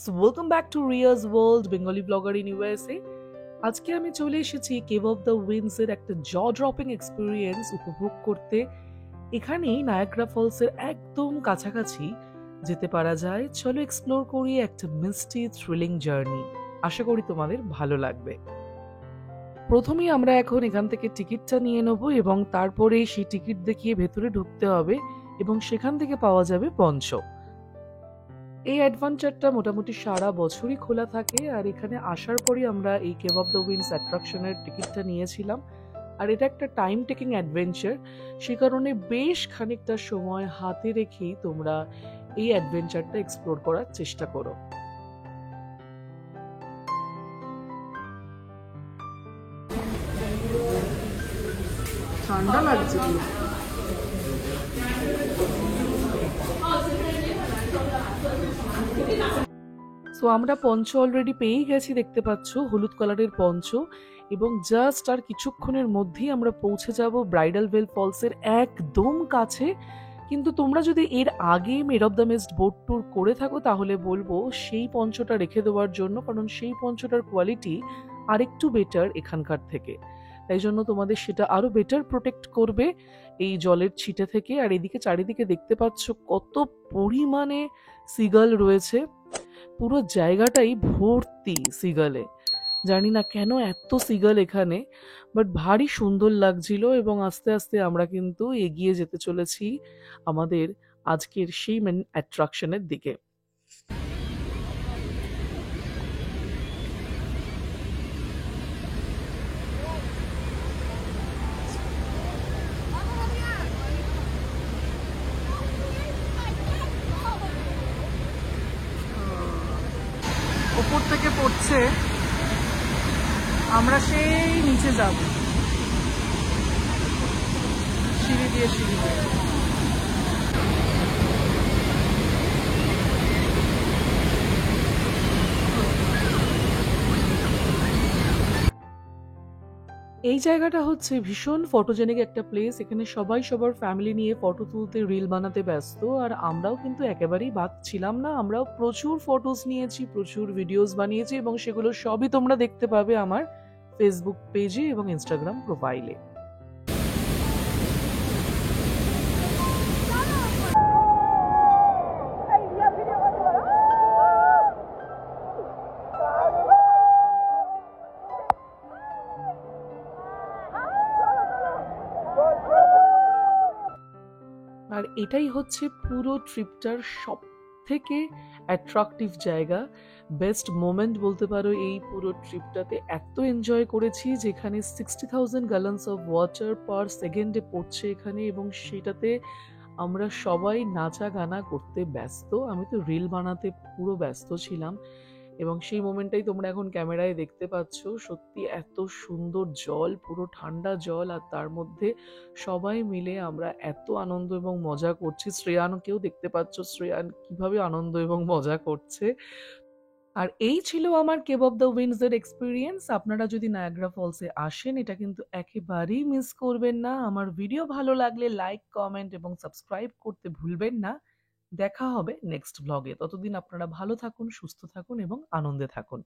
Welcome back to Riaz world Bengali blogger in USA. আজকে আমি চলে এসেছি কেভ অফ দ্য উইন্ডস এর একটা জ ড্রপিং এক্সপিরিয়েন্স উপভোগ করতে। এখানেই নায়াগ্রা ফলস এর একদম কাছাকাছি যেতে পারা যায়। চলো এক্সপ্লোর করি একটা মিস্টি থ্রিলিং জার্নি। আশা করি তোমাদের ভালো লাগবে। প্রথমেই আমরা এখন এখান থেকে টিকিটটা নিয়ে নেব এবং তারপরে সেই টিকিট দেখিয়ে ভেতরে ঢুকতে হবে এবং সেখান থেকে পাওয়া যাবে পঞ্চ। এই অ্যাডভেঞ্চারটা মোটামুটি সারা বছরই খোলা থাকে, আর এখানে আসার পরই আমরা এই কেভ অফ দ্য উইন্ডস অ্যাট্রাকশনের টিকিটটা নিয়েছিলাম। আর এটা একটা টাইম টেকিং অ্যাডভেঞ্চার, সে কারণে বেশ খানিকটা সময় হাতে রেখেই তোমরা এই অ্যাডভেঞ্চারটা এক্সপ্লোর করার চেষ্টা করো। ঠান্ডা লাগছে। সো আমরা পঞ্চ অলরেডি পেয়েই গেছি, দেখতে পাচ্ছ হলুদ কালারের পঞ্চ, এবং জাস্ট আর কিছুক্ষণের মধ্যেই আমরা পৌঁছে যাব ব্রাইডাল ভেল ফলসের একদম কাছে। কিন্তু তোমরা যদি এর আগে made of the mist boat tour করে থাকো তাহলে বলবো সেই পঞ্চটা রেখে দেওয়ার জন্য, কারণ সেই পঞ্চটার কোয়ালিটি আরেকটু বেটার এখানকার থেকে। তাই জন্য তোমাদের সেটা আরো বেটার প্রোটেক্ট করবে এই জলের ছিটে থেকে। আর এদিকে চারিদিকে দেখতে পাচ্ছ কত পরিমাণে সিগাল রয়েছে, পুরো জায়গাটাই ভর্তি সিগালে। জানি না কেন এত সিগাল এখানে, বাট ভারী সুন্দর লাগছিল। এবং আস্তে আস্তে আমরা কিন্তু এগিয়ে যেতে চলেছি আমাদের আজকের সেই মেন অ্যাট্রাকশনের দিকে। ওপর থেকে পড়ছে, আমরা সেই নিচে যাব সিঁড়ি দিয়ে সিঁড়ি দিয়ে। এই জায়গাটা হচ্ছে ভীষণ ফটোজেনিক একটা প্লেস। এখানে সবাই সবার ফ্যামিলি নিয়ে ফটো তুলতে, রিল বানাতে ব্যস্ত। আর আমরাও কিন্তু একেবারেই বাদ ছিলাম না, আমরাও প্রচুর ফটোস নিয়েছি, প্রচুর ভিডিওস বানিয়েছি, এবং সেগুলো সবই তোমরা দেখতে পাবে আমার ফেসবুক পেজে এবং ইনস্টাগ্রাম প্রোফাইলে। আর এটাই হচ্ছে পুরো ট্রিপটার সব থেকে অ্যাট্রাকটিভ জায়গা, বেস্ট মোমেন্ট বলতে পারো। এই পুরো ট্রিপটাতে এত এনজয় করেছি, যেখানে 60,000 গ্যালনস অফ ওয়াটার পার সেকেন্ডে পড়ছে এখানে, এবং সেটাতে আমরা সবাই নাচা গানা করতে ব্যস্ত। আমি তো রিল বানাতে পুরো ব্যস্ত ছিলাম, এবং সেই মোমেন্টটাই তোমরা এখন ক্যামেরায় দেখতে পাচ্ছ। সত্যি এত সুন্দর জল, পুরো ঠান্ডা জল, আর তার মধ্যে সবাই মিলে আমরা এত আনন্দ এবং মজা করছি। শ্রেয়ানকেও দেখতে পাচ্ছ, শ্রেয়ান কিভাবে আনন্দ এবং মজা করছে। আর এই ছিল আমার কেভ অফ দ্য উইন্ডস এর এক্সপিরিয়েন্স। আপনারা যদি নায়াগ্রা ফলসে আসেন, এটা কিন্তু একেবারেই মিস করবেন না। আমার ভিডিও ভালো লাগলে লাইক, কমেন্ট এবং সাবস্ক্রাইব করতে ভুলবেন না। দেখা হবে নেক্সট ব্লগে। ততদিন আপনারা ভালো থাকুন, সুস্থ থাকুন এবং আনন্দে থাকুন।